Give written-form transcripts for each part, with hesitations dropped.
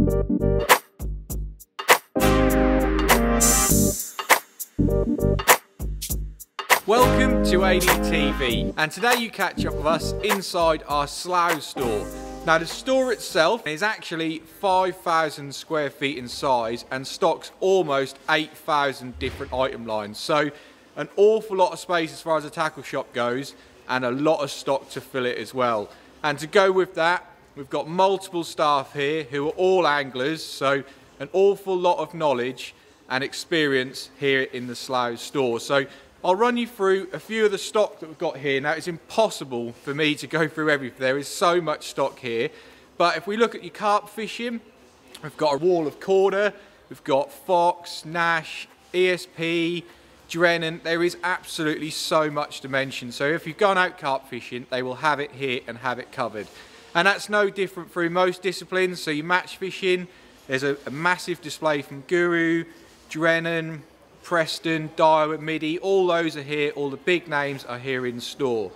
Welcome to ADTV, and today you catch up with us inside our Slough store. Now the store itself is actually 5,000 square feet in size and stocks almost 8,000 different item lines. So an awful lot of space as far as a tackle shop goes, and a lot of stock to fill it as well. And to go with that, we've got multiple staff here who are all anglers, so an awful lot of knowledge and experience here in the Slough store. So I'll run you through a few of the stock that we've got here. Now it's impossible for me to go through everything, there is so much stock here. But if we look at your carp fishing, we've got a wall of corner, we've got fox, nash, ESP, Drennan. There is absolutely so much to mention. So if you've gone out carp fishing, they will have it here and have it covered. And that's no different through most disciplines. So you match fishing, there's a massive display from Guru, Drennan, Preston, Daiwa, Midi, all those are here, all the big names are here in store.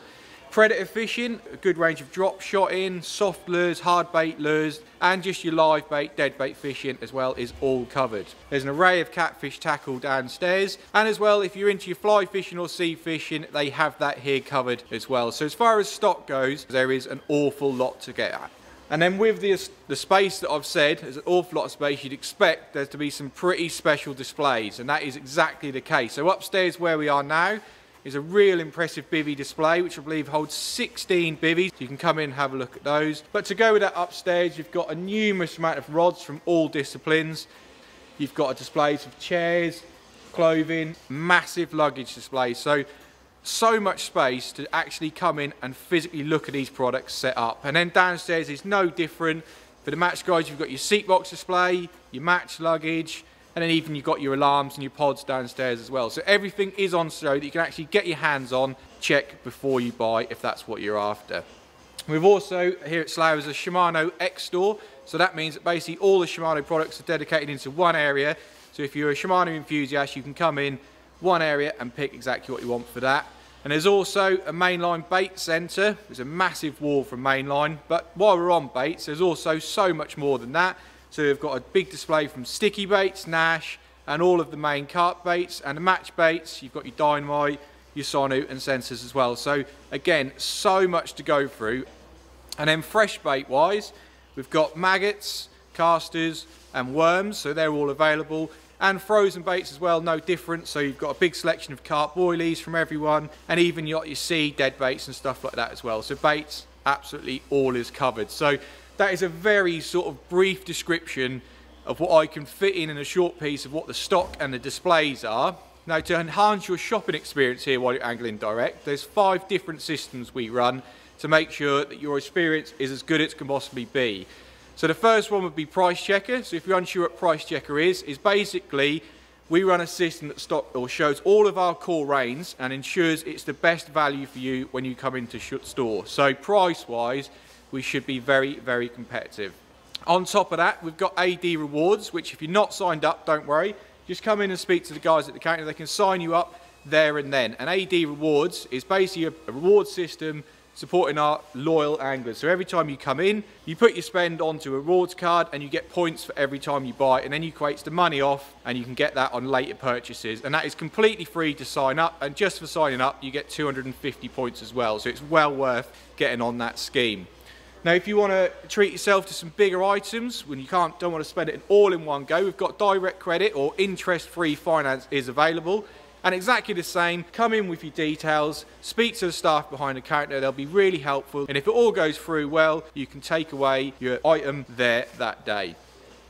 Predator fishing, a good range of drop shotting, soft lures, hard bait lures, and just your live bait, dead bait fishing as well is all covered. There's an array of catfish tackle downstairs, and as well if you're into your fly fishing or sea fishing, they have that here covered as well. So as far as stock goes, there is an awful lot to get at. And then with the space that I've said, there's an awful lot of space, you'd expect there to be some pretty special displays, and that is exactly the case. So upstairs where we are now is a real impressive bivvy display, which I believe holds 16 bivvies. You can come in and have a look at those. But to go with that upstairs, you've got a numerous amount of rods from all disciplines. You've got displays of chairs, clothing, massive luggage displays. So much space to actually come in and physically look at these products set up. And then downstairs is no different. For the match guys, you've got your seat box display, your match luggage, and then even you've got your alarms and your pods downstairs as well. So everything is on show that you can actually get your hands on, check before you buy if that's what you're after. We've also, here at Slough, is a Shimano X store. So that means that basically all the Shimano products are dedicated into one area. So if you're a Shimano enthusiast, you can come in one area and pick exactly what you want for that. And there's also a mainline bait centre. There's a massive wall from mainline, but while we're on baits, there's also so much more than that. So we've got a big display from sticky baits, nash, and all of the main carp baits, and the match baits. You've got your dynamite, your Sonu, and sensors as well. So again, so much to go through. And then fresh bait wise, we've got maggots, casters, and worms, so they're all available. And frozen baits as well, no different. So you've got a big selection of carp boilies from everyone, and even you got your sea dead baits and stuff like that as well. So baits, absolutely all is covered. So that is a very sort of brief description of what I can fit in a short piece of what the stock and the displays are. Now to enhance your shopping experience here while you're angling direct, there's 5 different systems we run to make sure that your experience is as good as it can possibly be. So the first one would be Price Checker. So if you're unsure what Price Checker is basically we run a system that shows all of our core range and ensures it's the best value for you when you come into store. So price wise, we should be very, very competitive. On top of that, we've got AD rewards, which if you're not signed up, don't worry. Just come in and speak to the guys at the counter. They can sign you up there and then. And AD rewards is basically a reward system supporting our loyal anglers. So every time you come in, you put your spend onto a rewards card and you get points for every time you buy, and then you create the money off and you can get that on later purchases. And that is completely free to sign up, and just for signing up you get 250 points as well. So it's well worth getting on that scheme. Now if you want to treat yourself to some bigger items when you don't want to spend it all in one go, we've got direct credit or interest-free finance is available. And exactly the same, come in with your details, speak to the staff behind the counter, they'll be really helpful. And if it all goes through well, you can take away your item there that day.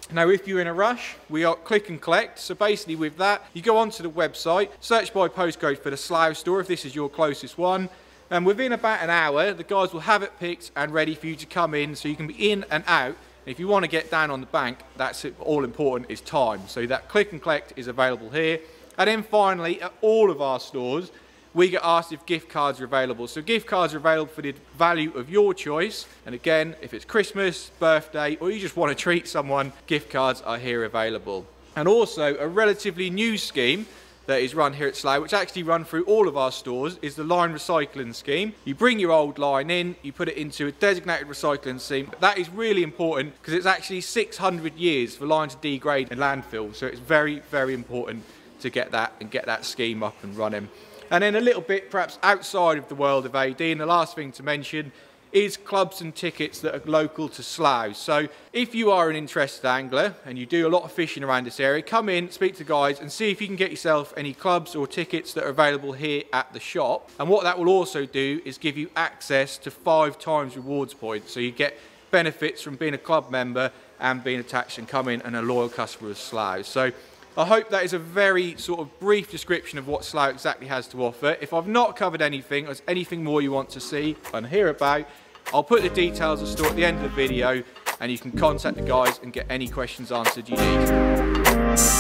Now if you're in a rush, we are click and collect. So basically with that, you go onto the website, search by postcode for the Slough store if this is your closest one. And within about an hour, the guys will have it picked and ready for you to come in, so you can be in and out. And if you want to get down on the bank, that's it, all important is time. So that click and collect is available here. And then finally, at all of our stores, we get asked if gift cards are available. So gift cards are available for the value of your choice. And again, if it's Christmas, birthday, or you just want to treat someone, gift cards are here available. And also a relatively new scheme that is run here at Slough, which actually run through all of our stores, is the line recycling scheme. You bring your old line in, you put it into a designated recycling scheme. That is really important because it's actually 600 years for line to degrade in landfill, so it's very, very important to get that and get that scheme up and running. And then a little bit perhaps outside of the world of AD, and the last thing to mention is clubs and tickets that are local to Slough. So if you are an interested angler and you do a lot of fishing around this area, come in, speak to guys and see if you can get yourself any clubs or tickets that are available here at the shop. And what that will also do is give you access to 5 times rewards points. So you get benefits from being a club member and being attached and coming and a loyal customer of Slough. So I hope that is a very sort of brief description of what Slough exactly has to offer. If I've not covered anything, or there's anything more you want to see and hear about, I'll put the details of the store at the end of the video and you can contact the guys and get any questions answered you need.